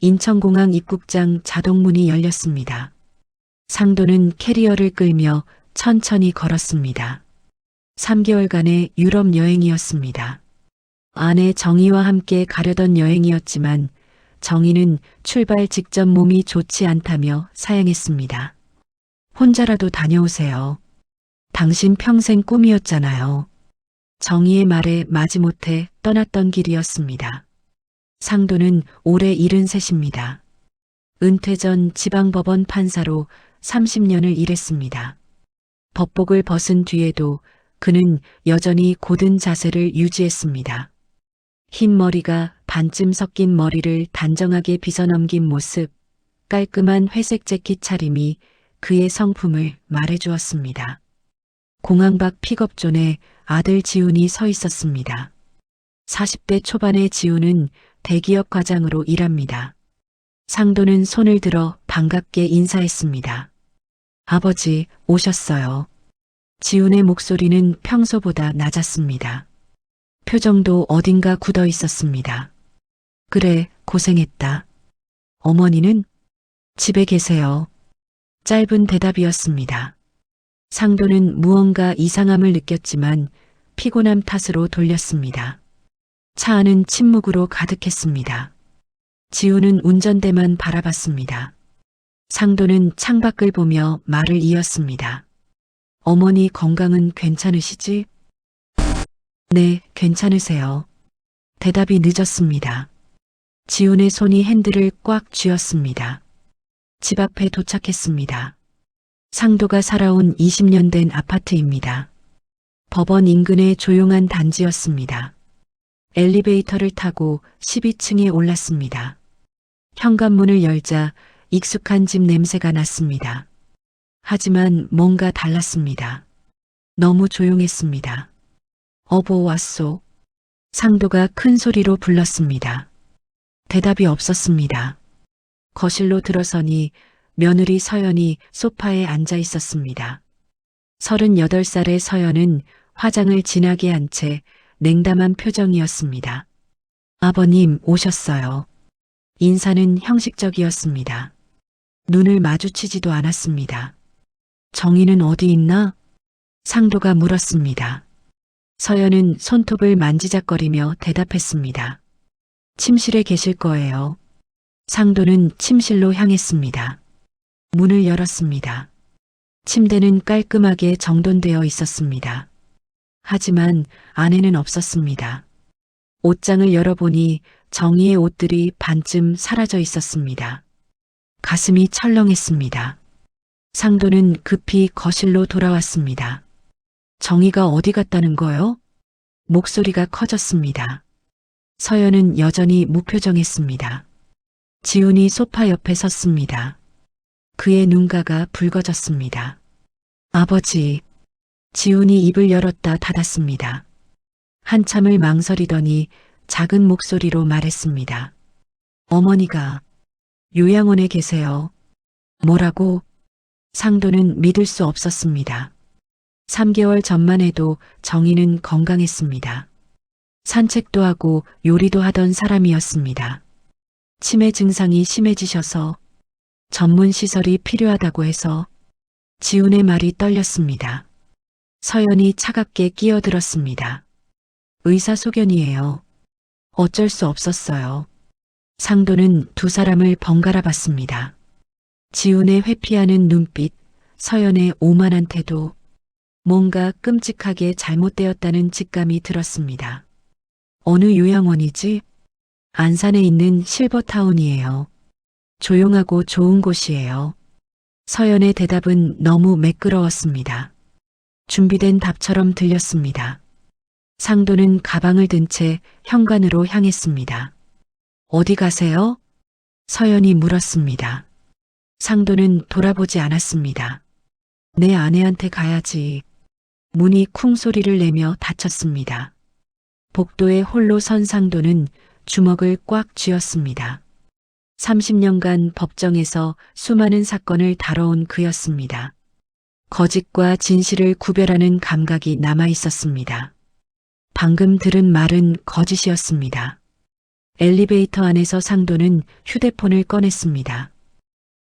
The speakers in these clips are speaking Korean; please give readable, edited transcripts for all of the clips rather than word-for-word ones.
인천공항 입국장 자동문이 열렸습니다. 상도는 캐리어를 끌며 천천히 걸었습니다. 3개월간의 유럽 여행이었습니다. 아내 정희와 함께 가려던 여행이었지만 정희는 출발 직전 몸이 좋지 않다며 사양했습니다. 혼자라도 다녀오세요. 당신 평생 꿈이었잖아요. 정희의 말에 마지못해 떠났던 길이었습니다. 상도는 올해 73입니다. 은퇴 전 지방법원 판사로 30년을 일했습니다. 법복을 벗은 뒤에도 그는 여전히 고든 자세를 유지했습니다. 흰 머리가 반쯤 섞인 머리를 단정하게 빗어넘긴 모습, 깔끔한 회색 재킷 차림이 그의 성품을 말해주었습니다. 공항 밖 픽업존에 아들 지훈이 서 있었습니다. 40대 초반의 지훈은 대기업 과장으로 일합니다. 상도는 손을 들어 반갑게 인사했습니다. 아버지, 오셨어요. 지훈의 목소리는 평소보다 낮았습니다. 표정도 어딘가 굳어 있었습니다. 그래, 고생했다. 어머니는? 집에 계세요. 짧은 대답이었습니다. 상도는 무언가 이상함을 느꼈지만 피곤함 탓으로 돌렸습니다. 차 안은 침묵으로 가득했습니다. 지훈은 운전대만 바라봤습니다. 상도는 창밖을 보며 말을 이었습니다. 어머니 건강은 괜찮으시지? 네, 괜찮으세요. 대답이 늦었습니다. 지훈의 손이 핸들을 꽉 쥐었습니다. 집 앞에 도착했습니다. 상도가 살아온 20년 된 아파트입니다. 법원 인근의 조용한 단지였습니다. 엘리베이터를 타고 12층에 올랐습니다. 현관문을 열자 익숙한 집 냄새가 났습니다. 하지만 뭔가 달랐습니다. 너무 조용했습니다. 어보 왔소. 상도가 큰 소리로 불렀습니다. 대답이 없었습니다. 거실로 들어서니 며느리 서연이 소파에 앉아 있었습니다. 38살의 서연은 화장을 진하게 한 채 냉담한 표정이었습니다. 아버님 오셨어요. 인사는 형식적이었습니다. 눈을 마주치지도 않았습니다. 정희는 어디 있나? 상도가 물었습니다. 서연은 손톱을 만지작거리며 대답했습니다. 침실에 계실 거예요. 상도는 침실로 향했습니다. 문을 열었습니다. 침대는 깔끔하게 정돈되어 있었습니다. 하지만 안에는 없었습니다. 옷장을 열어보니 정희의 옷들이 반쯤 사라져 있었습니다. 가슴이 철렁했습니다. 상도는 급히 거실로 돌아왔습니다. 정희가 어디 갔다는 거요? 목소리가 커졌습니다. 서연은 여전히 무표정했습니다. 지훈이 소파 옆에 섰습니다. 그의 눈가가 붉어졌습니다. 아버지. 지훈이 입을 열었다 닫았습니다. 한참을 망설이더니 작은 목소리로 말했습니다. 어머니가 요양원에 계세요. 뭐라고? 상도는 믿을 수 없었습니다. 3개월 전만 해도 정희는 건강했습니다. 산책도 하고 요리도 하던 사람이었습니다. 치매 증상이 심해지셔서 전문 시설이 필요하다고 해서 지훈의 말이 떨렸습니다. 서연이 차갑게 끼어들었습니다. 의사 소견이에요. 어쩔 수 없었어요. 상도는 두 사람을 번갈아 봤습니다. 지훈의 회피하는 눈빛, 서연의 오만한 태도, 뭔가 끔찍하게 잘못되었다는 직감이 들었습니다. 어느 요양원이지? 안산에 있는 실버타운이에요. 조용하고 좋은 곳이에요. 서연의 대답은 너무 매끄러웠습니다. 준비된 답처럼 들렸습니다. 상도는 가방을 든 채 현관으로 향했습니다. 어디 가세요? 서연이 물었습니다. 상도는 돌아보지 않았습니다. 내 아내한테 가야지. 문이 쿵 소리를 내며 닫혔습니다. 복도에 홀로 선 상도는 주먹을 꽉 쥐었습니다. 30년간 법정에서 수많은 사건을 다뤄온 그였습니다. 거짓과 진실을 구별하는 감각이 남아 있었습니다. 방금 들은 말은 거짓이었습니다. 엘리베이터 안에서 상도는 휴대폰을 꺼냈습니다.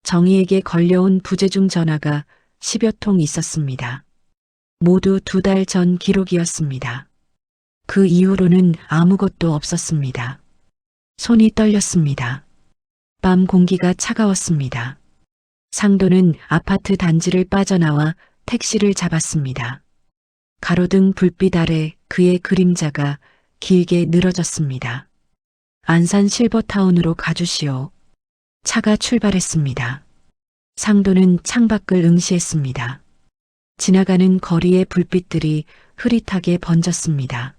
정희에게 걸려온 부재중 전화가 10여 통 있었습니다. 모두 2달 전 기록이었습니다. 그 이후로는 아무것도 없었습니다. 손이 떨렸습니다. 밤 공기가 차가웠습니다. 상도는 아파트 단지를 빠져나와 택시를 잡았습니다. 가로등 불빛 아래 그의 그림자가 길게 늘어졌습니다. 안산 실버타운으로 가주시오. 차가 출발했습니다. 상도는 창밖을 응시했습니다. 지나가는 거리의 불빛들이 흐릿하게 번졌습니다.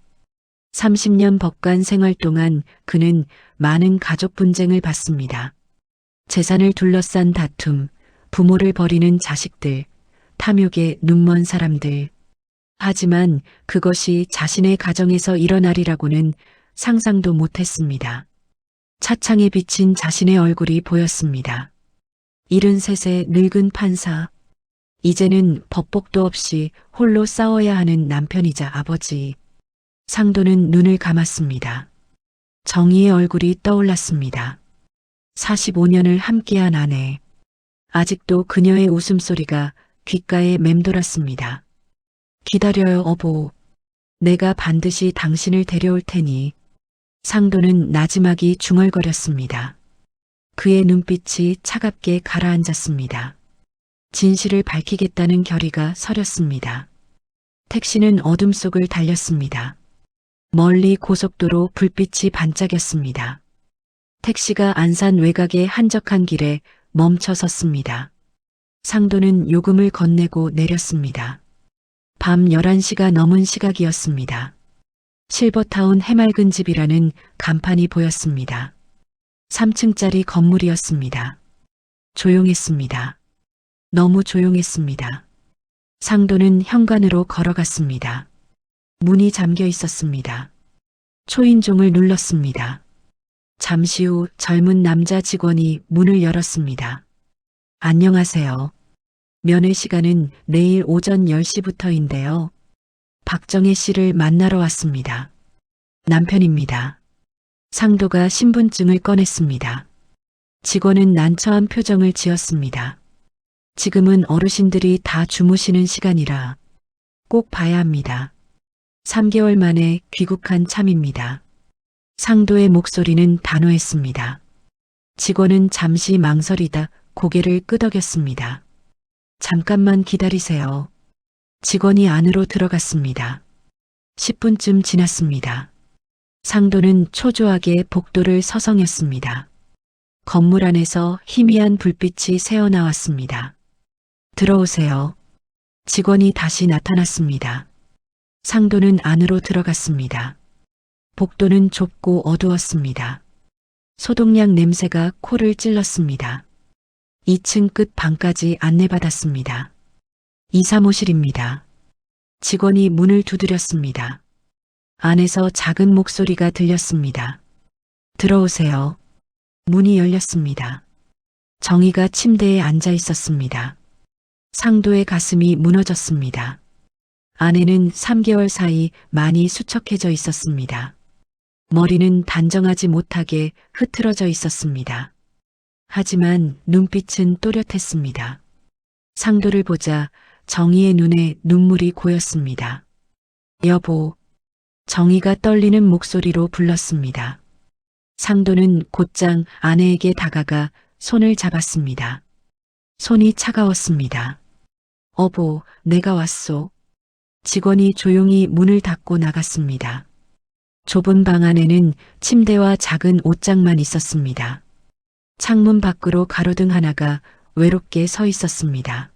30년 법관 생활 동안 그는 많은 가족 분쟁을 봤습니다. 재산을 둘러싼 다툼, 부모를 버리는 자식들, 탐욕에 눈먼 사람들. 하지만 그것이 자신의 가정에서 일어나리라고는 상상도 못했습니다. 차창에 비친 자신의 얼굴이 보였습니다. 73세 늙은 판사. 이제는 법복도 없이 홀로 싸워야 하는 남편이자 아버지. 상도는 눈을 감았습니다. 정희의 얼굴이 떠올랐습니다. 45년을 함께한 아내. 아직도 그녀의 웃음소리가 귓가에 맴돌았습니다. 기다려요, 어보. 내가 반드시 당신을 데려올 테니. 상도는 나지막이 중얼거렸습니다. 그의 눈빛이 차갑게 가라앉았습니다. 진실을 밝히겠다는 결의가 서렸습니다. 택시는 어둠 속을 달렸습니다. 멀리 고속도로 불빛이 반짝였습니다. 택시가 안산 외곽의 한적한 길에 멈춰 섰습니다. 상도는 요금을 건네고 내렸습니다. 밤 11시가 넘은 시각이었습니다. 실버타운 해맑은 집이라는 간판이 보였습니다. 3층짜리 건물이었습니다. 조용했습니다. 너무 조용했습니다. 상도는 현관으로 걸어갔습니다. 문이 잠겨 있었습니다. 초인종을 눌렀습니다. 잠시 후 젊은 남자 직원이 문을 열었습니다. 안녕하세요. 면회 시간은 내일 오전 10시부터인데요. 박정혜 씨를 만나러 왔습니다. 남편입니다. 상도가 신분증을 꺼냈습니다. 직원은 난처한 표정을 지었습니다. 지금은 어르신들이 다 주무시는 시간이라 꼭 봐야 합니다. 3개월 만에 귀국한 참입니다. 상도의 목소리는 단호했습니다. 직원은 잠시 망설이다 고개를 끄덕였습니다. 잠깐만 기다리세요. 직원이 안으로 들어갔습니다. 10분쯤 지났습니다. 상도는 초조하게 복도를 서성였습니다. 건물 안에서 희미한 불빛이 새어나왔습니다. 들어오세요. 직원이 다시 나타났습니다. 상도는 안으로 들어갔습니다. 복도는 좁고 어두웠습니다. 소독약 냄새가 코를 찔렀습니다. 2층 끝 방까지 안내받았습니다. 235실입니다. 직원이 문을 두드렸습니다. 안에서 작은 목소리가 들렸습니다. 들어오세요. 문이 열렸습니다. 정희가 침대에 앉아 있었습니다. 상도의 가슴이 무너졌습니다. 아내는 3개월 사이 많이 수척해져 있었습니다. 머리는 단정하지 못하게 흐트러져 있었습니다. 하지만 눈빛은 또렷했습니다. 상도를 보자 정희의 눈에 눈물이 고였습니다. 여보, 정희가 떨리는 목소리로 불렀습니다. 상도는 곧장 아내에게 다가가 손을 잡았습니다. 손이 차가웠습니다. 어보, 내가 왔소. 직원이 조용히 문을 닫고 나갔습니다. 좁은 방 안에는 침대와 작은 옷장만 있었습니다. 창문 밖으로 가로등 하나가 외롭게 서 있었습니다.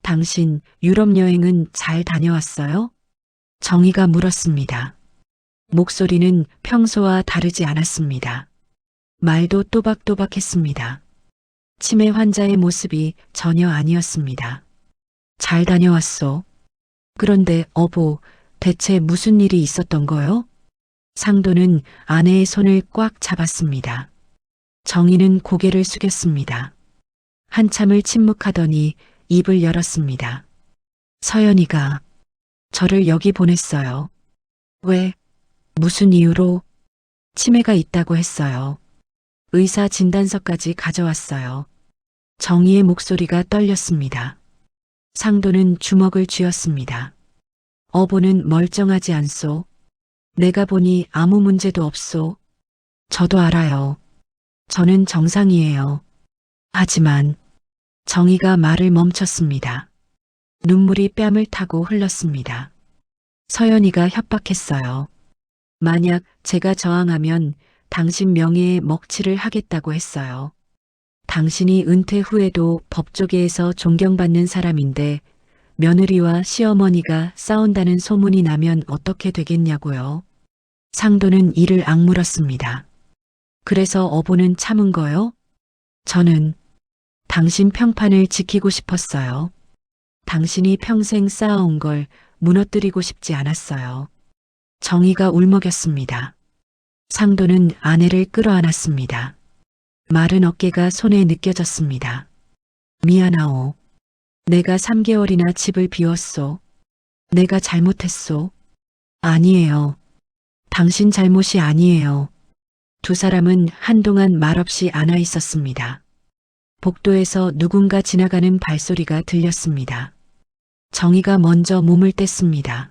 당신 유럽 여행은 잘 다녀왔어요? 정희가 물었습니다. 목소리는 평소와 다르지 않았습니다. 말도 또박또박했습니다. 치매 환자의 모습이 전혀 아니었습니다. 잘 다녀왔소. 그런데 어보, 대체 무슨 일이 있었던 거요? 상도는 아내의 손을 꽉 잡았습니다. 정희는 고개를 숙였습니다. 한참을 침묵하더니 입을 열었습니다. 서연이가 저를 여기 보냈어요. 왜? 무슨 이유로? 치매가 있다고 했어요. 의사 진단서까지 가져왔어요. 정희의 목소리가 떨렸습니다. 상도는 주먹을 쥐었습니다. 어보는 멀쩡하지 않소. 내가 보니 아무 문제도 없소. 저도 알아요. 저는 정상이에요. 하지만 정희가 말을 멈췄습니다. 눈물이 뺨을 타고 흘렀습니다. 서연이가 협박했어요. 만약 제가 저항하면 당신 명예에 먹칠을 하겠다고 했어요. 당신이 은퇴 후에도 법조계에서 존경받는 사람인데 며느리와 시어머니가 싸운다는 소문이 나면 어떻게 되겠냐고요. 상도는 이를 악물었습니다. 그래서 어보는 참은 거요? 저는 당신 평판을 지키고 싶었어요. 당신이 평생 쌓아온 걸 무너뜨리고 싶지 않았어요. 정희가 울먹였습니다. 상도는 아내를 끌어안았습니다. 마른 어깨가 손에 느껴졌습니다. 미안하오. 내가 3개월이나 집을 비웠소. 내가 잘못했소. 아니에요. 당신 잘못이 아니에요. 두 사람은 한동안 말없이 안아 있었습니다. 복도에서 누군가 지나가는 발소리가 들렸습니다. 정희가 먼저 몸을 뗐습니다.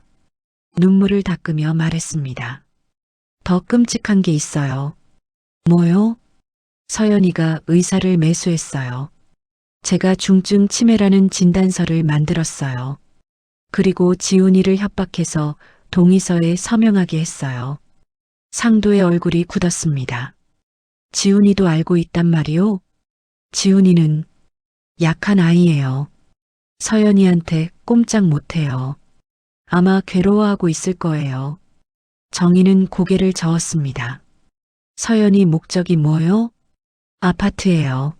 눈물을 닦으며 말했습니다. 더 끔찍한 게 있어요. 뭐요? 서연이가 의사를 매수했어요. 제가 중증 치매라는 진단서를 만들었어요. 그리고 지훈이를 협박해서 동의서에 서명하게 했어요. 상도의 얼굴이 굳었습니다. 지훈이도 알고 있단 말이오? 지훈이는 약한 아이예요. 서연이한테 꼼짝 못해요. 아마 괴로워하고 있을 거예요. 정희는 고개를 저었습니다. 서연이 목적이 뭐요? 아파트예요.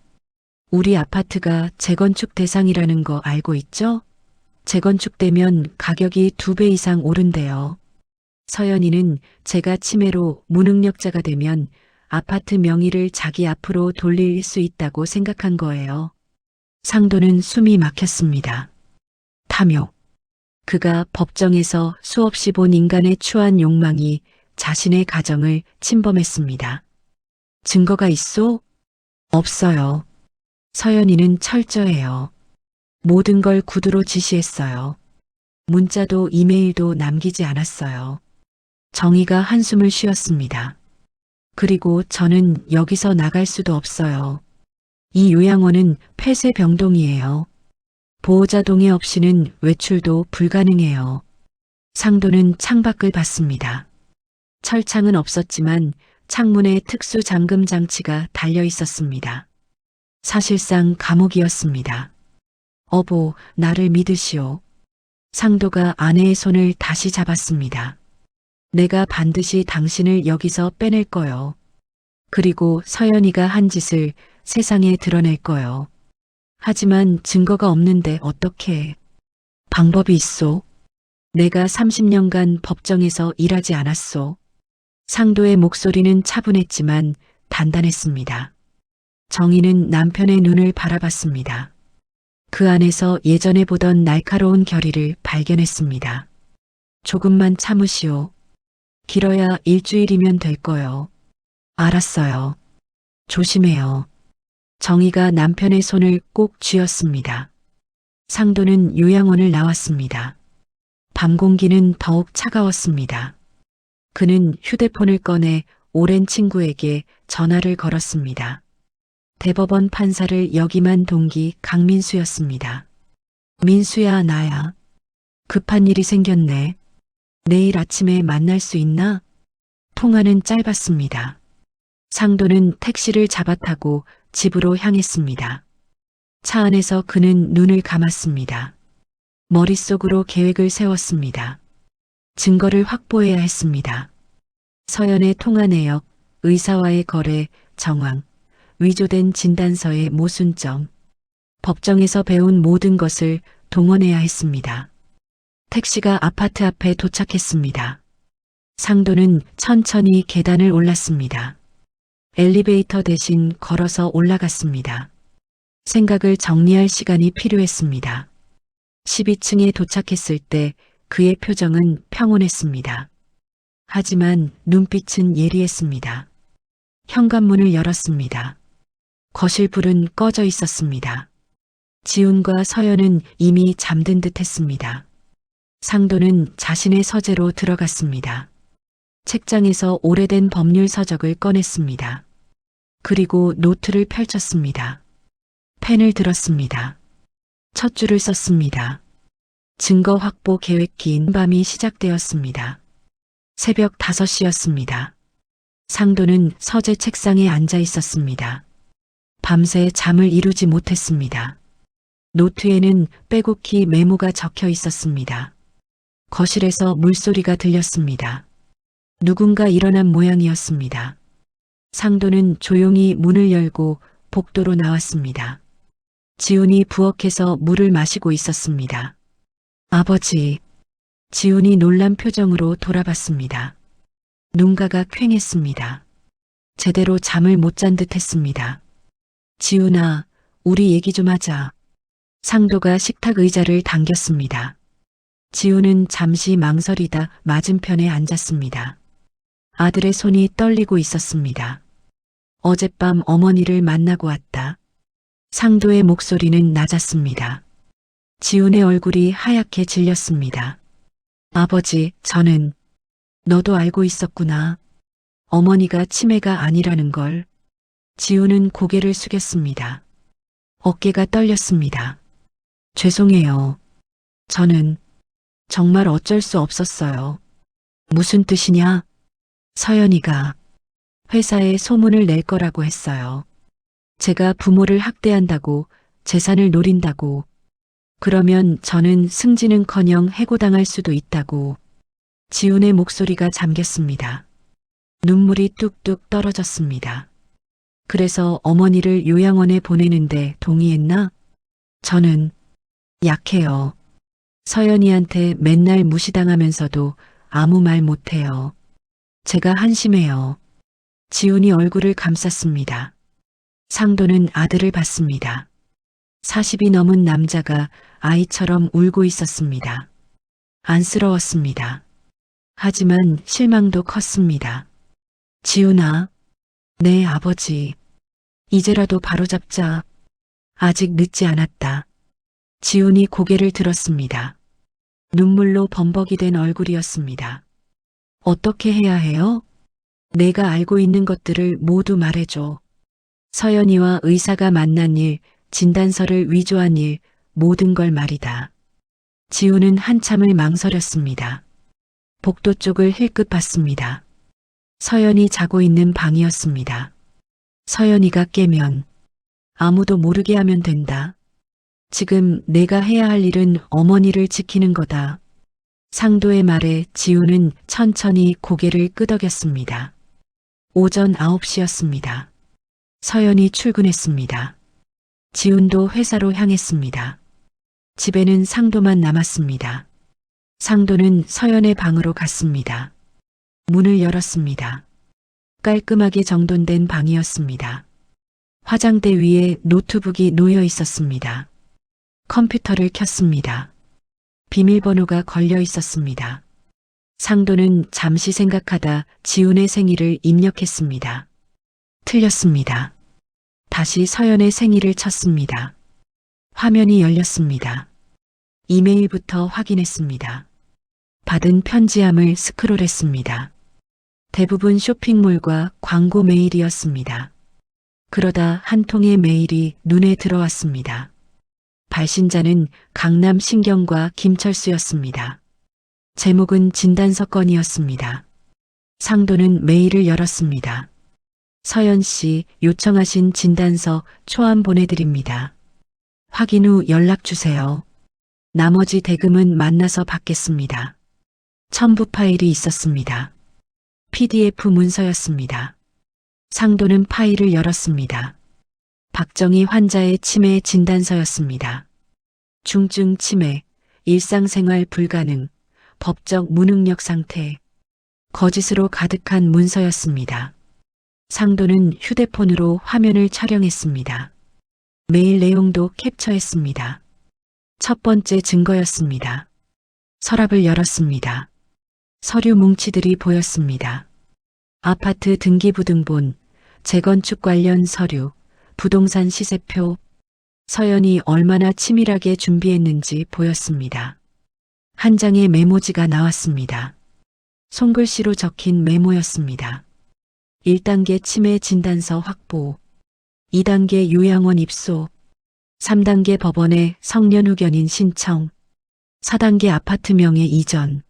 우리 아파트가 재건축 대상이라는 거 알고 있죠? 재건축되면 가격이 2배 이상 오른대요. 서연이는 제가 치매로 무능력자가 되면 아파트 명의를 자기 앞으로 돌릴 수 있다고 생각한 거예요. 상도는 숨이 막혔습니다. 탐욕. 그가 법정에서 수없이 본 인간의 추한 욕망이 자신의 가정을 침범했습니다. 증거가 있소? 없어요. 서연이는 철저해요. 모든 걸 구두로 지시했어요. 문자도 이메일도 남기지 않았어요. 정희가 한숨을 쉬었습니다. 그리고 저는 여기서 나갈 수도 없어요. 이 요양원은 폐쇄병동이에요. 보호자 동의 없이는 외출도 불가능해요. 상도는 창밖을 봤습니다. 철창은 없었지만 창문에 특수 잠금 장치가 달려 있었습니다. 사실상 감옥이었습니다. 어보, 나를 믿으시오. 상도가 아내의 손을 다시 잡았습니다. 내가 반드시 당신을 여기서 빼낼 거요. 그리고 서연이가 한 짓을 세상에 드러낼 거요. 하지만 증거가 없는데 어떻게? 방법이 있소. 내가 30년간 법정에서 일하지 않았소. 상도의 목소리는 차분했지만 단단했습니다. 정희는 남편의 눈을 바라봤습니다. 그 안에서 예전에 보던 날카로운 결의를 발견했습니다. 조금만 참으시오. 길어야 일주일이면 될 거요. 알았어요. 조심해요. 정희가 남편의 손을 꼭 쥐었습니다. 상도는 요양원을 나왔습니다. 밤 공기는 더욱 차가웠습니다. 그는 휴대폰을 꺼내 오랜 친구에게 전화를 걸었습니다. 대법원 판사를 역임한 동기 강민수였습니다. 민수야, 나야. 급한 일이 생겼네. 내일 아침에 만날 수 있나? 통화는 짧았습니다. 상도는 택시를 잡아타고 집으로 향했습니다. 차 안에서 그는 눈을 감았습니다. 머릿속으로 계획을 세웠습니다. 증거를 확보해야 했습니다. 서연의 통화 내역, 의사와의 거래, 정황, 위조된 진단서의 모순점, 법정에서 배운 모든 것을 동원해야 했습니다. 택시가 아파트 앞에 도착했습니다. 상도는 천천히 계단을 올랐습니다. 엘리베이터 대신 걸어서 올라갔습니다. 생각을 정리할 시간이 필요했습니다. 12층에 도착했을 때 그의 표정은 평온했습니다. 하지만 눈빛은 예리했습니다. 현관문을 열었습니다. 거실 불은 꺼져 있었습니다. 지훈과 서연은 이미 잠든 듯 했습니다. 상도는 자신의 서재로 들어갔습니다. 책장에서 오래된 법률 서적을 꺼냈습니다. 그리고 노트를 펼쳤습니다. 펜을 들었습니다. 첫 줄을 썼습니다. 증거 확보 계획. 긴 밤이 시작되었습니다. 새벽 5시였습니다. 상도는 서재 책상에 앉아 있었습니다. 밤새 잠을 이루지 못했습니다. 노트에는 빼곡히 메모가 적혀 있었습니다. 거실에서 물소리가 들렸습니다. 누군가 일어난 모양이었습니다. 상도는 조용히 문을 열고 복도로 나왔습니다. 지훈이 부엌에서 물을 마시고 있었습니다. 아버지. 지훈이 놀란 표정으로 돌아봤습니다. 눈가가 퀭했습니다. 제대로 잠을 못 잔 듯 했습니다. 지훈아, 우리 얘기 좀 하자. 상도가 식탁 의자를 당겼습니다. 지훈은 잠시 망설이다 맞은편에 앉았습니다. 아들의 손이 떨리고 있었습니다. 어젯밤 어머니를 만나고 왔다. 상도의 목소리는 낮았습니다. 지훈의 얼굴이 하얗게 질렸습니다. 아버지, 저는 너도 알고 있었구나. 어머니가 치매가 아니라는 걸. 지훈은 고개를 숙였습니다. 어깨가 떨렸습니다. 죄송해요. 저는 정말 어쩔 수 없었어요. 무슨 뜻이냐? 서연이가 회사에 소문을 낼 거라고 했어요. 제가 부모를 학대한다고, 재산을 노린다고. 그러면 저는 승진은커녕 해고당할 수도 있다고. 지훈의 목소리가 잠겼습니다. 눈물이 뚝뚝 떨어졌습니다. 그래서 어머니를 요양원에 보내는데 동의했나? 저는 약해요. 서연이한테 맨날 무시당하면서도 아무 말 못해요. 제가 한심해요. 지훈이 얼굴을 감쌌습니다. 상도는 아들을 봤습니다. 40이 넘은 남자가 아이처럼 울고 있었습니다. 안쓰러웠습니다. 하지만 실망도 컸습니다. 지훈아. 네, 아버지. 이제라도 바로잡자. 아직 늦지 않았다. 지훈이 고개를 들었습니다. 눈물로 범벅이 된 얼굴이었습니다. 어떻게 해야 해요? 내가 알고 있는 것들을 모두 말해줘. 서연이와 의사가 만난 일, 진단서를 위조한 일, 모든 걸 말이다. 지훈은 한참을 망설였습니다. 복도 쪽을 힐끗 봤습니다. 서연이 자고 있는 방이었습니다. 서연이가 깨면 아무도 모르게 하면 된다. 지금 내가 해야 할 일은 어머니를 지키는 거다. 상도의 말에 지훈은 천천히 고개를 끄덕였습니다. 오전 9시였습니다. 서연이 출근했습니다. 지훈도 회사로 향했습니다. 집에는 상도만 남았습니다. 상도는 서연의 방으로 갔습니다. 문을 열었습니다. 깔끔하게 정돈된 방이었습니다. 화장대 위에 노트북이 놓여 있었습니다. 컴퓨터를 켰습니다. 비밀번호가 걸려 있었습니다. 상도는 잠시 생각하다 지훈의 생일을 입력했습니다. 틀렸습니다. 다시 서연의 생일을 쳤습니다. 화면이 열렸습니다. 이메일부터 확인했습니다. 받은 편지함을 스크롤했습니다. 대부분 쇼핑몰과 광고 메일이었습니다. 그러다 한 통의 메일이 눈에 들어왔습니다. 발신자는 강남 신경과 김철수였습니다. 제목은 진단서 건이었습니다. 상도는 메일을 열었습니다. 서연 씨 요청하신 진단서 초안 보내드립니다. 확인 후 연락 주세요. 나머지 대금은 만나서 받겠습니다. 첨부 파일이 있었습니다. PDF 문서였습니다. 상도는 파일을 열었습니다. 박정희 환자의 치매 진단서였습니다. 중증 치매, 일상생활 불가능, 법적 무능력 상태, 거짓으로 가득한 문서였습니다. 상도는 휴대폰으로 화면을 촬영했습니다. 메일 내용도 캡처했습니다. 첫 번째 증거였습니다. 서랍을 열었습니다. 서류 뭉치들이 보였습니다. 아파트 등기부등본, 재건축 관련 서류, 부동산 시세표, 서연이 얼마나 치밀하게 준비했는지 보였습니다. 한 장의 메모지가 나왔습니다. 손글씨로 적힌 메모였습니다. 1단계 치매 진단서 확보, 2단계 요양원 입소, 3단계 법원에 성년 후견인 신청, 4단계 아파트 명의 이전,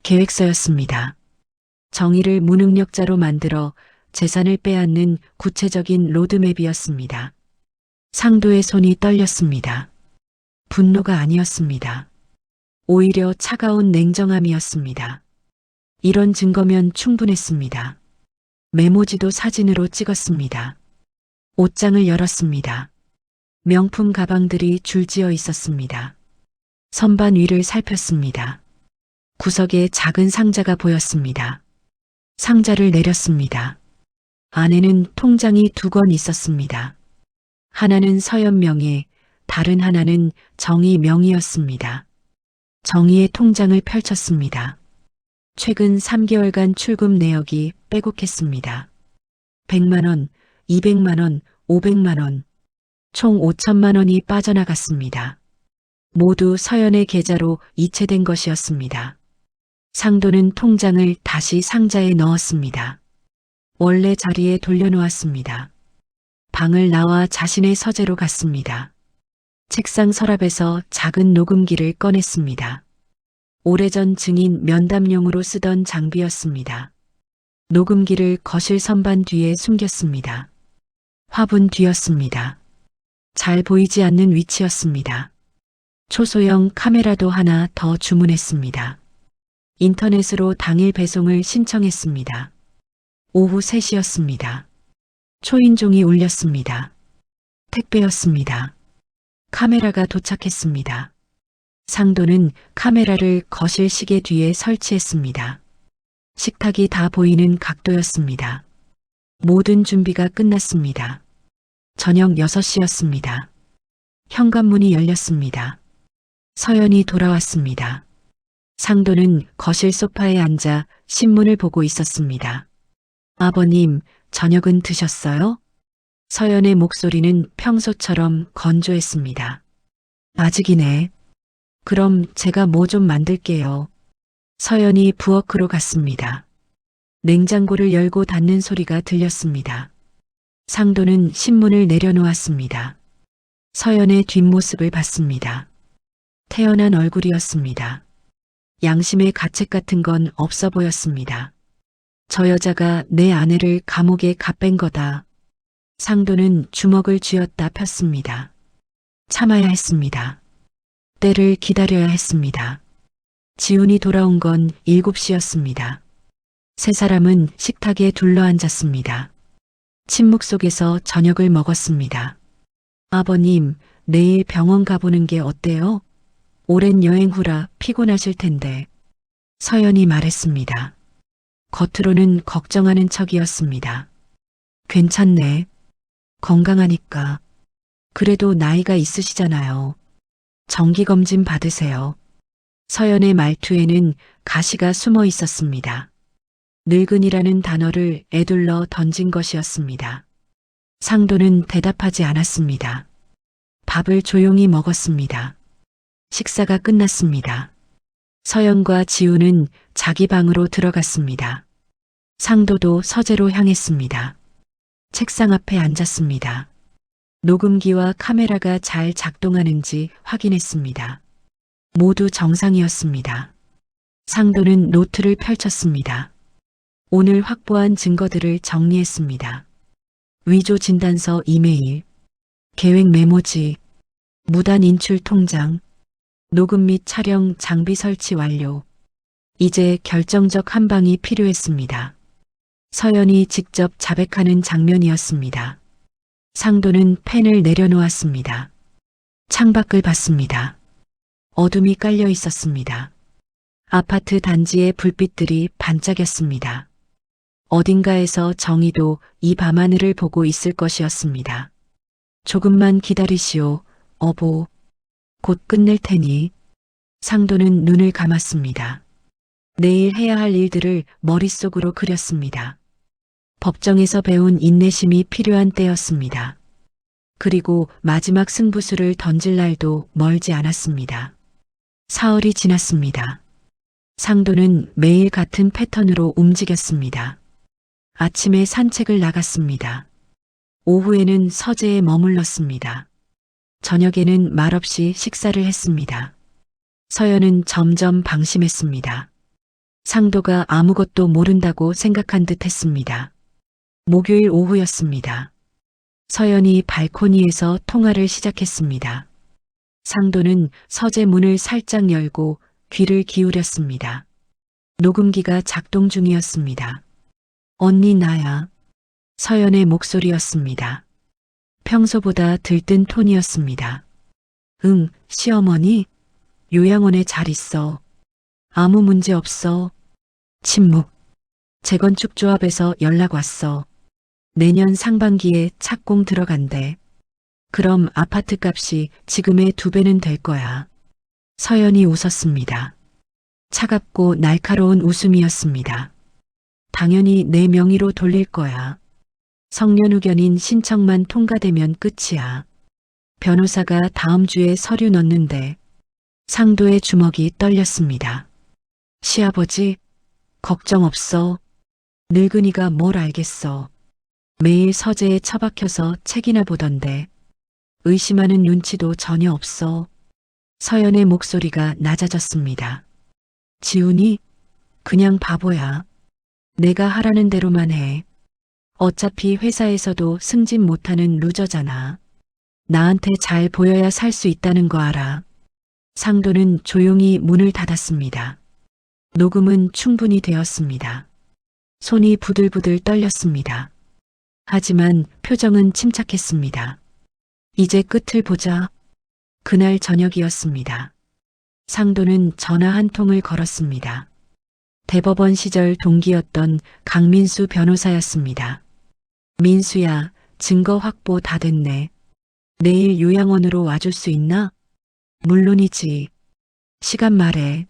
계획서였습니다. 정의를 무능력자로 만들어 재산을 빼앗는 구체적인 로드맵이었습니다. 상도의 손이 떨렸습니다. 분노가 아니었습니다. 오히려 차가운 냉정함이었습니다. 이런 증거면 충분했습니다. 메모지도 사진으로 찍었습니다. 옷장을 열었습니다. 명품 가방들이 줄지어 있었습니다. 선반 위를 살폈습니다. 구석에 작은 상자가 보였습니다. 상자를 내렸습니다. 안에는 통장이 2권 있었습니다. 하나는 서연 명의, 다른 하나는 정희 명의였습니다. 정희의 통장을 펼쳤습니다. 최근 3개월간 출금 내역이 빼곡했습니다. 100만 원, 200만 원, 500만 원, 총 5천만 원이 빠져나갔습니다. 모두 서연의 계좌로 이체된 것이었습니다. 상도는 통장을 다시 상자에 넣었습니다. 원래 자리에 돌려놓았습니다. 방을 나와 자신의 서재로 갔습니다. 책상 서랍에서 작은 녹음기를 꺼냈습니다. 오래전 증인 면담용으로 쓰던 장비였습니다. 녹음기를 거실 선반 뒤에 숨겼습니다. 화분 뒤였습니다. 잘 보이지 않는 위치였습니다. 초소형 카메라도 하나 더 주문했습니다. 인터넷으로 당일 배송을 신청했습니다. 오후 3시였습니다. 초인종이 울렸습니다. 택배였습니다. 카메라가 도착했습니다. 상도는 카메라를 거실 시계 뒤에 설치했습니다. 식탁이 다 보이는 각도였습니다. 모든 준비가 끝났습니다. 저녁 6시였습니다. 현관문이 열렸습니다. 서연이 돌아왔습니다. 상도는 거실 소파에 앉아 신문을 보고 있었습니다. 아버님, 저녁은 드셨어요? 서연의 목소리는 평소처럼 건조했습니다. 아직이네. 그럼 제가 뭐 좀 만들게요. 서연이 부엌으로 갔습니다. 냉장고를 열고 닫는 소리가 들렸습니다. 상도는 신문을 내려놓았습니다. 서연의 뒷모습을 봤습니다. 태어난 얼굴이었습니다. 양심의 가책 같은 건 없어 보였습니다. 저 여자가 내 아내를 감옥에 갓뺀 거다. 상도는 주먹을 쥐었다 폈습니다. 참아야 했습니다. 때를 기다려야 했습니다. 지훈이 돌아온 건 7시였습니다. 세 사람은 식탁에 둘러앉았습니다. 침묵 속에서 저녁을 먹었습니다. 아버님, 내일 병원 가보는 게 어때요? 오랜 여행 후라 피곤하실 텐데. 서연이 말했습니다. 겉으로는 걱정하는 척이었습니다. 괜찮네. 건강하니까. 그래도 나이가 있으시잖아요. 정기검진 받으세요. 서연의 말투에는 가시가 숨어 있었습니다. 늙은이라는 단어를 에둘러 던진 것이었습니다. 상도는 대답하지 않았습니다. 밥을 조용히 먹었습니다. 식사가 끝났습니다. 서연과 지우는 자기 방으로 들어갔습니다. 상도도 서재로 향했습니다. 책상 앞에 앉았습니다. 녹음기와 카메라가 잘 작동하는지 확인했습니다. 모두 정상이었습니다. 상도는 노트를 펼쳤습니다. 오늘 확보한 증거들을 정리했습니다. 위조 진단서 이메일, 계획 메모지, 무단 인출 통장, 녹음 및 촬영 장비 설치 완료. 이제 결정적 한 방이 필요했습니다. 서연이 직접 자백하는 장면이었습니다. 상도는 펜을 내려놓았습니다. 창밖을 봤습니다. 어둠이 깔려 있었습니다. 아파트 단지의 불빛들이 반짝였습니다. 어딘가에서 정희도 이 밤하늘을 보고 있을 것이었습니다. 조금만 기다리시오, 어보. 곧 끝낼 테니. 상도는 눈을 감았습니다. 내일 해야 할 일들을 머릿속으로 그렸습니다. 법정에서 배운 인내심이 필요한 때였습니다. 그리고 마지막 승부수를 던질 날도 멀지 않았습니다. 사흘이 지났습니다. 상도는 매일 같은 패턴으로 움직였습니다. 아침에 산책을 나갔습니다. 오후에는 서재에 머물렀습니다. 저녁에는 말없이 식사를 했습니다. 서연은 점점 방심했습니다. 상도가 아무것도 모른다고 생각한 듯 했습니다. 목요일 오후였습니다. 서연이 발코니에서 통화를 시작했습니다. 상도는 서재 문을 살짝 열고 귀를 기울였습니다. 녹음기가 작동 중이었습니다. 언니 나야. 서연의 목소리였습니다. 평소보다 들뜬 톤이었습니다. 응, 시어머니. 요양원에 잘 있어. 아무 문제 없어. 침묵. 재건축 조합에서 연락 왔어. 내년 상반기에 착공 들어간대. 그럼 아파트 값이 지금의 2배는 될 거야. 서연이 웃었습니다. 차갑고 날카로운 웃음이었습니다. 당연히 내 명의로 돌릴 거야. 성년후견인 신청만 통과되면 끝이야. 변호사가 다음 주에 서류 넣는데 상도의 주먹이 떨렸습니다. 시아버지, 걱정 없어. 늙은이가 뭘 알겠어. 매일 서재에 처박혀서 책이나 보던데 의심하는 눈치도 전혀 없어. 서연의 목소리가 낮아졌습니다. 지훈이 그냥 바보야. 내가 하라는 대로만 해. 어차피 회사에서도 승진 못하는 루저잖아. 나한테 잘 보여야 살 수 있다는 거 알아. 상도는 조용히 문을 닫았습니다. 녹음은 충분히 되었습니다. 손이 부들부들 떨렸습니다. 하지만 표정은 침착했습니다. 이제 끝을 보자. 그날 저녁이었습니다. 상도는 전화 한 통을 걸었습니다. 대법원 시절 동기였던 강민수 변호사였습니다. 민수야, 증거 확보 다 됐네. 내일 요양원으로 와줄 수 있나? 물론이지. 시간 말해.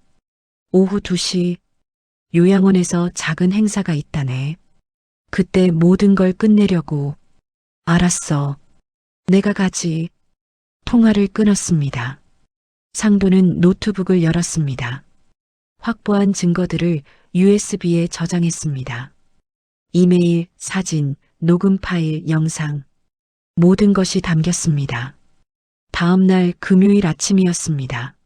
오후 2시. 요양원에서 작은 행사가 있다네. 그때 모든 걸 끝내려고. 알았어. 내가 가지. 통화를 끊었습니다. 상도는 노트북을 열었습니다. 확보한 증거들을 USB에 저장했습니다. 이메일, 사진, 녹음 파일, 영상. 모든 것이 담겼습니다. 다음 날 금요일 아침이었습니다.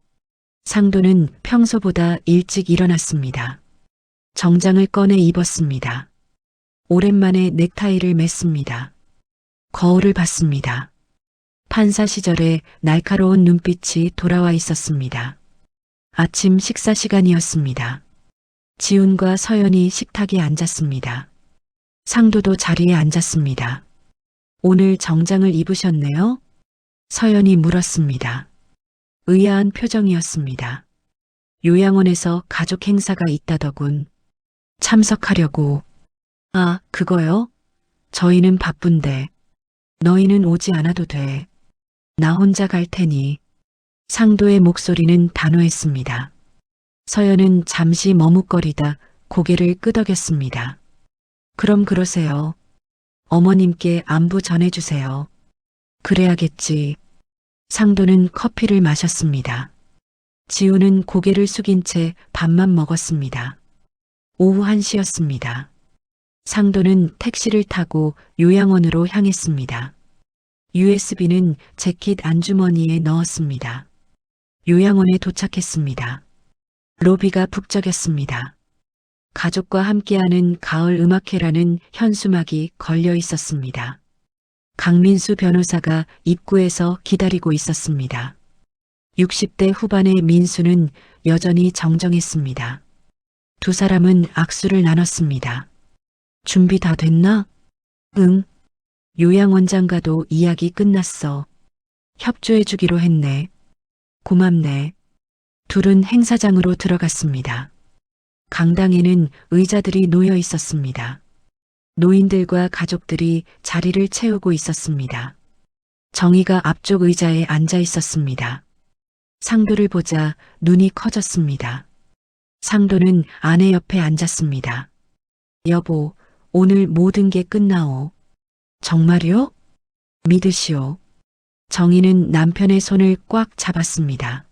상도는 평소보다 일찍 일어났습니다. 정장을 꺼내 입었습니다. 오랜만에 넥타이를 맸습니다. 거울을 봤습니다. 판사 시절의 날카로운 눈빛이 돌아와 있었습니다. 아침 식사 시간이었습니다. 지훈과 서연이 식탁에 앉았습니다. 상도도 자리에 앉았습니다. 오늘 정장을 입으셨네요? 서연이 물었습니다. 의아한 표정이었습니다. 요양원에서 가족 행사가 있다더군. 참석하려고. 아, 그거요? 저희는 바쁜데. 너희는 오지 않아도 돼. 나 혼자 갈 테니. 상도의 목소리는 단호했습니다. 서연은 잠시 머뭇거리다 고개를 끄덕였습니다. 그럼 그러세요. 어머님께 안부 전해주세요. 그래야겠지. 상도는 커피를 마셨습니다. 지우는 고개를 숙인 채 밥만 먹었습니다. 오후 1시였습니다. 상도는 택시를 타고 요양원으로 향했습니다. USB는 재킷 안주머니에 넣었습니다. 요양원에 도착했습니다. 로비가 북적였습니다. 가족과 함께하는 가을 음악회라는 현수막이 걸려 있었습니다. 강민수 변호사가 입구에서 기다리고 있었습니다. 60대 후반의 민수는 여전히 정정했습니다. 두 사람은 악수를 나눴습니다. 준비 다 됐나? 응. 요양원장과도 이야기 끝났어. 협조해 주기로 했네. 고맙네. 둘은 행사장으로 들어갔습니다. 강당에는 의자들이 놓여 있었습니다. 노인들과 가족들이 자리를 채우고 있었습니다. 정희가 앞쪽 의자에 앉아 있었습니다. 상도를 보자 눈이 커졌습니다. 상도는 아내 옆에 앉았습니다. 여보, 오늘 모든 게 끝나오. 정말요? 믿으시오. 정희는 남편의 손을 꽉 잡았습니다.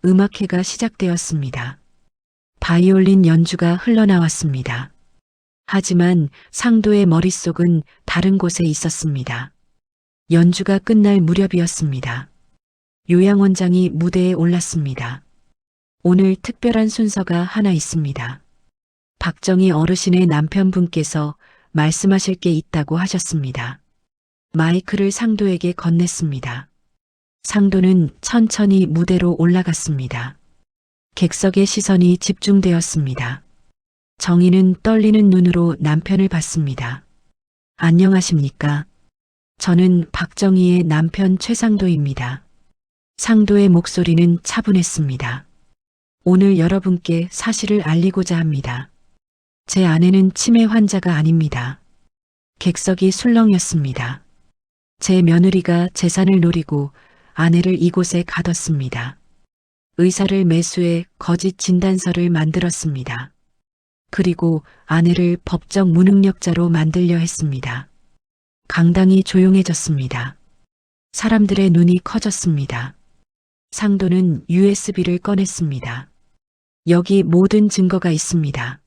음악회가 시작되었습니다. 바이올린 연주가 흘러나왔습니다. 하지만 상도의 머릿속은 다른 곳에 있었습니다. 연주가 끝날 무렵이었습니다. 요양원장이 무대에 올랐습니다. 오늘 특별한 순서가 하나 있습니다. 박정희 어르신의 남편분께서 말씀하실 게 있다고 하셨습니다. 마이크를 상도에게 건넸습니다. 상도는 천천히 무대로 올라갔습니다. 객석의 시선이 집중되었습니다. 정희는 떨리는 눈으로 남편을 봤습니다. 안녕하십니까? 저는 박정희의 남편 최상도입니다. 상도의 목소리는 차분했습니다. 오늘 여러분께 사실을 알리고자 합니다. 제 아내는 치매 환자가 아닙니다. 객석이 술렁였습니다. 제 며느리가 재산을 노리고 아내를 이곳에 가뒀습니다. 의사를 매수해 거짓 진단서를 만들었습니다. 그리고 아내를 법적 무능력자로 만들려 했습니다. 강당이 조용해졌습니다. 사람들의 눈이 커졌습니다. 상도는 USB를 꺼냈습니다. 여기 모든 증거가 있습니다.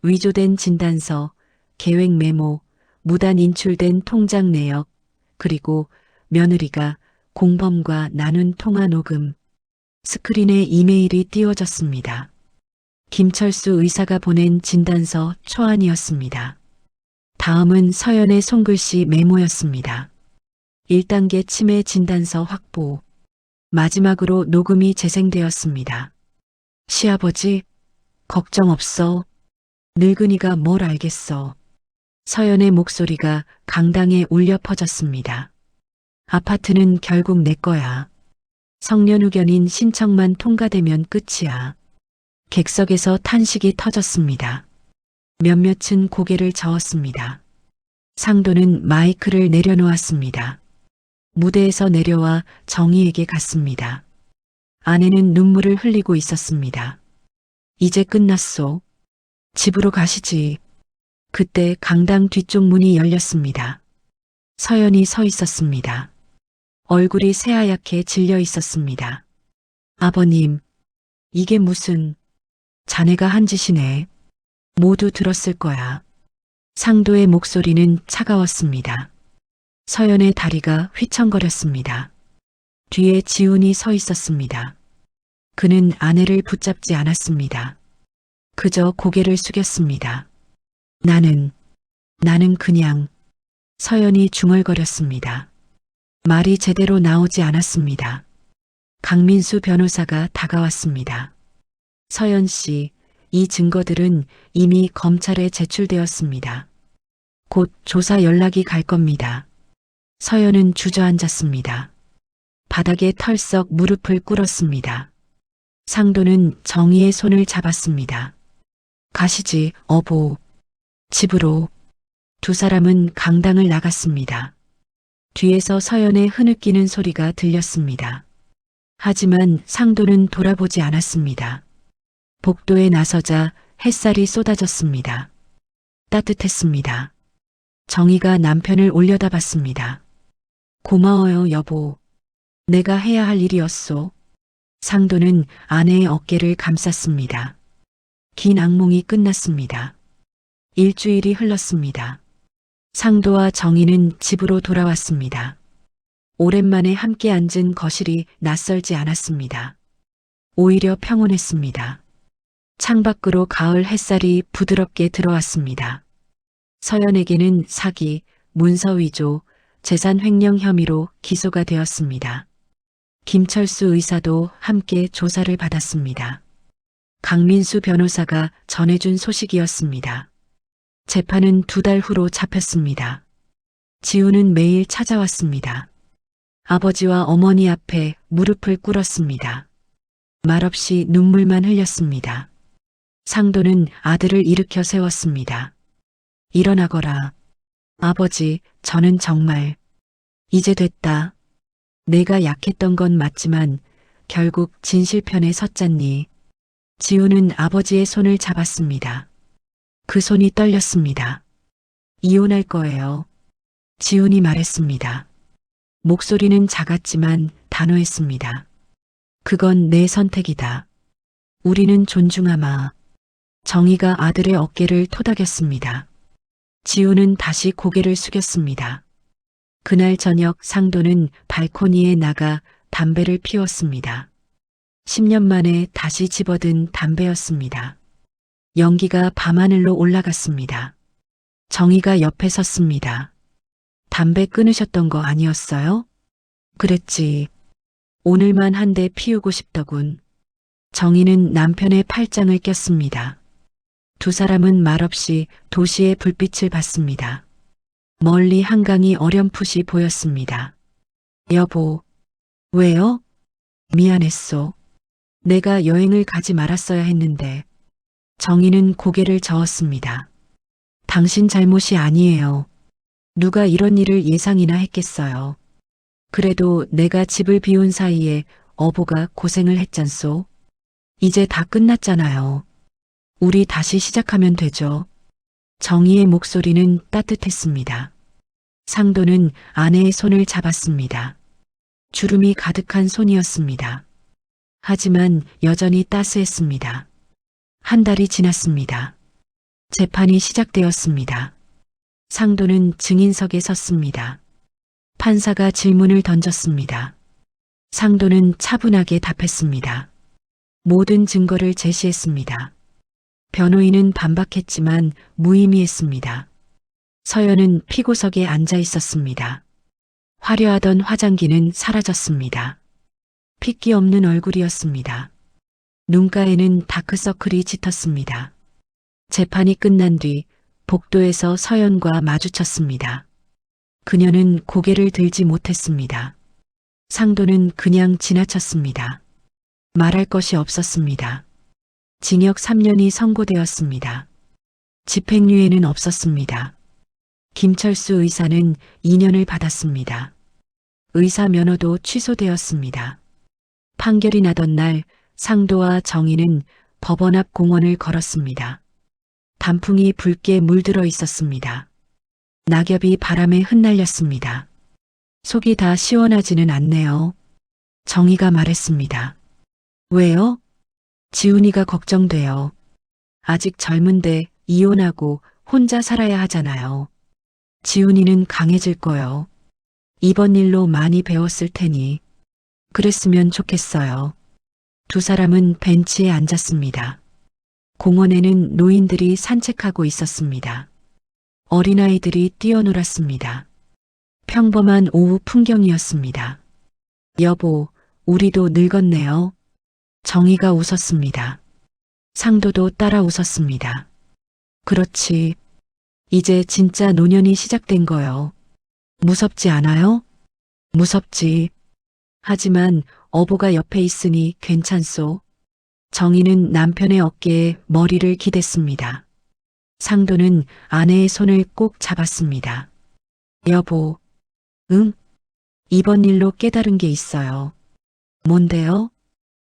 위조된 진단서, 계획 메모, 무단 인출된 통장 내역, 그리고 며느리가 공범과 나눈 통화 녹음, 스크린에 이메일이 띄워졌습니다. 김철수 의사가 보낸 진단서 초안이었습니다. 다음은 서연의 손글씨 메모였습니다. 1단계 치매 진단서 확보. 마지막으로 녹음이 재생되었습니다. 시아버지, 걱정 없어. 늙은이가 뭘 알겠어. 서연의 목소리가 강당에 울려 퍼졌습니다. 아파트는 결국 내 거야. 성년후견인 신청만 통과되면 끝이야. 객석에서 탄식이 터졌습니다. 몇몇은 고개를 저었습니다. 상도는 마이크를 내려놓았습니다. 무대에서 내려와 정희에게 갔습니다. 아내는 눈물을 흘리고 있었습니다. 이제 끝났소. 집으로 가시지. 그때 강당 뒤쪽 문이 열렸습니다. 서연이 서 있었습니다. 얼굴이 새하얗게 질려 있었습니다. 아버님, 이게 무슨... 자네가 한 짓이네. 모두 들었을 거야. 상도의 목소리는 차가웠습니다. 서연의 다리가 휘청거렸습니다. 뒤에 지훈이 서 있었습니다. 그는 아내를 붙잡지 않았습니다. 그저 고개를 숙였습니다. 나는 그냥... 서연이 중얼거렸습니다. 말이 제대로 나오지 않았습니다. 강민수 변호사가 다가왔습니다. 서연 씨, 이 증거들은 이미 검찰에 제출되었습니다. 곧 조사 연락이 갈 겁니다. 서연은 주저앉았습니다. 바닥에 털썩 무릎을 꿇었습니다. 상도는 정희의 손을 잡았습니다. 가시지, 어보. 집으로. 두 사람은 강당을 나갔습니다. 뒤에서 서연의 흐느끼는 소리가 들렸습니다. 하지만 상도는 돌아보지 않았습니다. 복도에 나서자 햇살이 쏟아졌습니다. 따뜻했습니다. 정희가 남편을 올려다봤습니다. 고마워요, 여보. 내가 해야 할 일이었소. 상도는 아내의 어깨를 감쌌습니다. 긴 악몽이 끝났습니다. 일주일이 흘렀습니다. 상도와 정희는 집으로 돌아왔습니다. 오랜만에 함께 앉은 거실이 낯설지 않았습니다. 오히려 평온했습니다. 창밖으로 가을 햇살이 부드럽게 들어왔습니다. 서연에게는 사기, 문서 위조, 재산 횡령 혐의로 기소가 되었습니다. 김철수 의사도 함께 조사를 받았습니다. 강민수 변호사가 전해준 소식이었습니다. 재판은 2달 후로 잡혔습니다. 지우는 매일 찾아왔습니다. 아버지와 어머니 앞에 무릎을 꿇었습니다. 말없이 눈물만 흘렸습니다. 상도는 아들을 일으켜 세웠습니다. 일어나거라. 아버지, 저는 정말 이제 됐다. 내가 약했던 건 맞지만 결국 진실편에 섰잖니. 지우는 아버지의 손을 잡았습니다. 그 손이 떨렸습니다. 이혼할 거예요. 지훈이 말했습니다. 목소리는 작았지만 단호했습니다. 그건 내 선택이다. 우리는 존중하마. 정희가 아들의 어깨를 토닥였습니다. 지우는 다시 고개를 숙였습니다. 그날 저녁 상도는 발코니에 나가 담배를 피웠습니다. 10년 만에 다시 집어든 담배였습니다. 연기가 밤하늘로 올라갔습니다. 정희가 옆에 섰습니다. 담배 끊으셨던 거 아니었어요? 그랬지. 오늘만 한 대 피우고 싶더군. 정희는 남편의 팔짱을 꼈습니다. 두 사람은 말없이 도시의 불빛을 봤습니다. 멀리 한강이 어렴풋이 보였습니다. 여보, 왜요? 미안했소. 내가 여행을 가지 말았어야 했는데. 정희는 고개를 저었습니다. 당신 잘못이 아니에요. 누가 이런 일을 예상이나 했겠어요. 그래도 내가 집을 비운 사이에 어보가 고생을 했잖소. 이제 다 끝났잖아요. 우리 다시 시작하면 되죠. 정희의 목소리는 따뜻했습니다. 상도는 아내의 손을 잡았습니다. 주름이 가득한 손이었습니다. 하지만 여전히 따스했습니다. 한 달이 지났습니다. 재판이 시작되었습니다. 상도는 증인석에 섰습니다. 판사가 질문을 던졌습니다. 상도는 차분하게 답했습니다. 모든 증거를 제시했습니다. 변호인은 반박했지만 무의미했습니다. 서연은 피고석에 앉아 있었습니다. 화려하던 화장기는 사라졌습니다. 핏기 없는 얼굴이었습니다. 눈가에는 다크서클이 짙었습니다. 재판이 끝난 뒤 복도에서 서연과 마주쳤습니다. 그녀는 고개를 들지 못했습니다. 상도는 그냥 지나쳤습니다. 말할 것이 없었습니다. 징역 3년이 선고되었습니다. 집행유예는 없었습니다. 김철수 의사는 2년을 받았습니다. 의사 면허도 취소되었습니다. 판결이 나던 날 상도와 정희는 법원 앞 공원을 걸었습니다. 단풍이 붉게 물들어 있었습니다. 낙엽이 바람에 흩날렸습니다. 속이 다 시원하지는 않네요. 정희가 말했습니다. 왜요? 지훈이가 걱정돼요. 아직 젊은데 이혼하고 혼자 살아야 하잖아요. 지훈이는 강해질 거요. 이번 일로 많이 배웠을 테니. 그랬으면 좋겠어요. 두 사람은 벤치에 앉았습니다. 공원에는 노인들이 산책하고 있었습니다. 어린아이들이 뛰어놀았습니다. 평범한 오후 풍경이었습니다. 여보, 우리도 늙었네요. 정희가 웃었습니다. 상도도 따라 웃었습니다. 그렇지. 이제 진짜 노년이 시작된 거요. 무섭지 않아요? 무섭지. 하지만 어보가 옆에 있으니 괜찮소. 정희는 남편의 어깨에 머리를 기댔습니다. 상도는 아내의 손을 꼭 잡았습니다. 여보, 응? 이번 일로 깨달은 게 있어요. 뭔데요?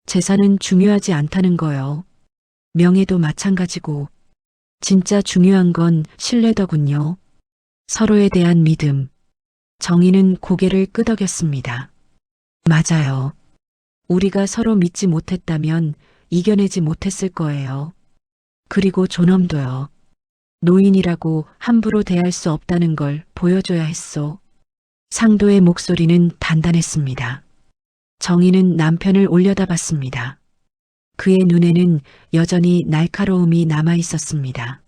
재산은 중요하지 않다는 거요. 명예도 마찬가지고. 진짜 중요한 건 신뢰더군요. 서로에 대한 믿음. 정희는 고개를 끄덕였습니다. 맞아요. 우리가 서로 믿지 못했다면 이겨내지 못했을 거예요. 그리고 존엄도요. 노인이라고 함부로 대할 수 없다는 걸 보여줘야 했소. 상도의 목소리는 단단했습니다. 정희는 남편을 올려다봤습니다. 그의 눈에는 여전히 날카로움이 남아 있었습니다.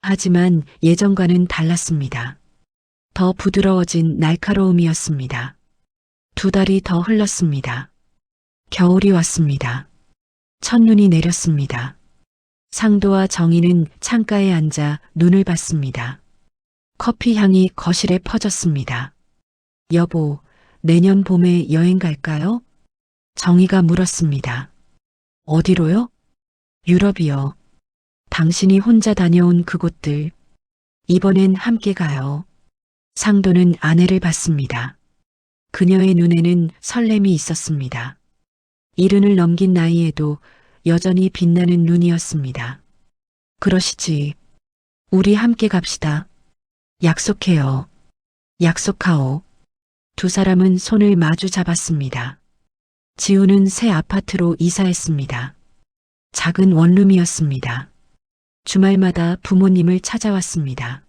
하지만 예전과는 달랐습니다. 더 부드러워진 날카로움이었습니다. 두 달이 더 흘렀습니다. 겨울이 왔습니다. 첫눈이 내렸습니다. 상도와 정희는 창가에 앉아 눈을 봤습니다. 커피 향이 거실에 퍼졌습니다. 여보, 내년 봄에 여행 갈까요? 정희가 물었습니다. 어디로요? 유럽이요. 당신이 혼자 다녀온 그곳들. 이번엔 함께 가요. 상도는 아내를 봤습니다. 그녀의 눈에는 설렘이 있었습니다. 70을 넘긴 나이에도 여전히 빛나는 눈이었습니다. 그러시지. 우리 함께 갑시다. 약속해요. 약속하오. 두 사람은 손을 마주 잡았습니다. 지우는 새 아파트로 이사했습니다. 작은 원룸이었습니다. 주말마다 부모님을 찾아왔습니다.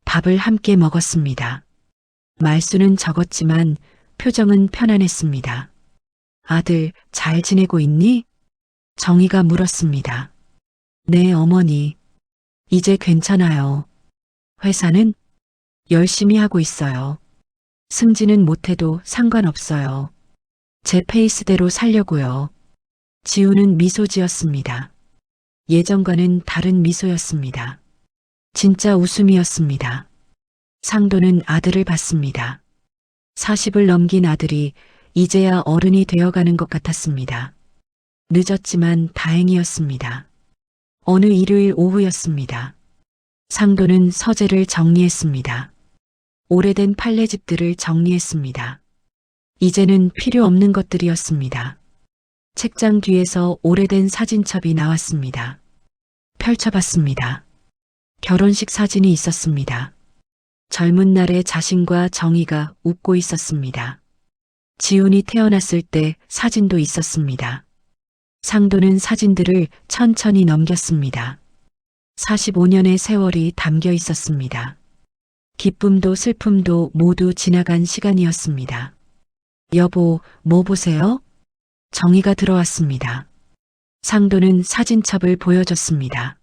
밥을 함께 먹었습니다. 말수는 적었지만 표정은 편안했습니다. 아들, 잘 지내고 있니? 정희가 물었습니다. 네, 어머니. 이제 괜찮아요. 회사는 열심히 하고 있어요. 승진은 못해도 상관없어요. 제 페이스대로 살려고요. 지우는 미소 지었습니다. 예전과는 다른 미소였습니다. 진짜 웃음이었습니다. 상도는 아들을 봤습니다. 40을 넘긴 아들이 이제야 어른이 되어가는 것 같았습니다. 늦었지만 다행이었습니다. 어느 일요일 오후였습니다. 상도는 서재를 정리했습니다. 오래된 판례집들을 정리했습니다. 이제는 필요 없는 것들이었습니다. 책장 뒤에서 오래된 사진첩이 나왔습니다. 펼쳐봤습니다. 결혼식 사진이 있었습니다. 젊은 날의 자신과 정희가 웃고 있었습니다. 지훈이 태어났을 때 사진도 있었습니다. 상도는 사진들을 천천히 넘겼습니다. 45년의 세월이 담겨 있었습니다. 기쁨도 슬픔도 모두 지나간 시간이었습니다. 여보, 뭐 보세요? 정희가 들어왔습니다. 상도는 사진첩을 보여줬습니다.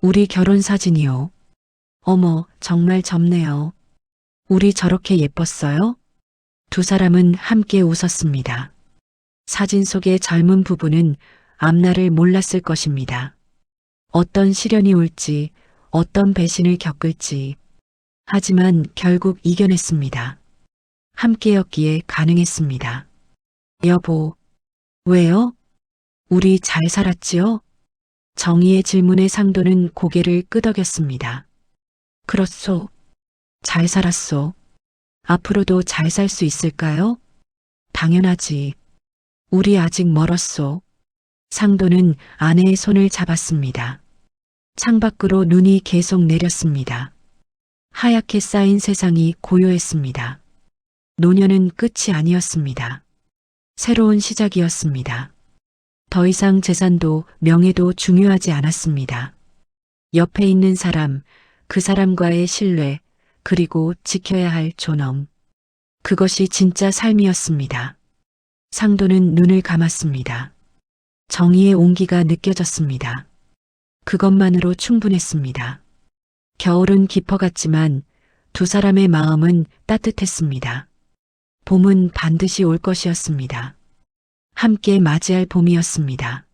우리 결혼 사진이요. 어머, 정말 젊네요. 우리 저렇게 예뻤어요? 두 사람은 함께 웃었습니다. 사진 속의 젊은 부부는 앞날을 몰랐을 것입니다. 어떤 시련이 올지, 어떤 배신을 겪을지. 하지만 결국 이겨냈습니다. 함께였기에 가능했습니다. 여보, 왜요? 우리 잘 살았지요? 정희의 질문에 상도는 고개를 끄덕였습니다. 그렇소. 잘 살았소. 앞으로도 잘 살 수 있을까요? 당연하지. 우리 아직 멀었소. 상도는 아내의 손을 잡았습니다. 창밖으로 눈이 계속 내렸습니다. 하얗게 쌓인 세상이 고요했습니다. 노년은 끝이 아니었습니다. 새로운 시작이었습니다. 더 이상 재산도 명예도 중요하지 않았습니다. 옆에 있는 사람, 그 사람과의 신뢰, 그리고 지켜야 할 존엄. 그것이 진짜 삶이었습니다. 상도는 눈을 감았습니다. 정의의 온기가 느껴졌습니다. 그것만으로 충분했습니다. 겨울은 깊어갔지만 두 사람의 마음은 따뜻했습니다. 봄은 반드시 올 것이었습니다. 함께 맞이할 봄이었습니다.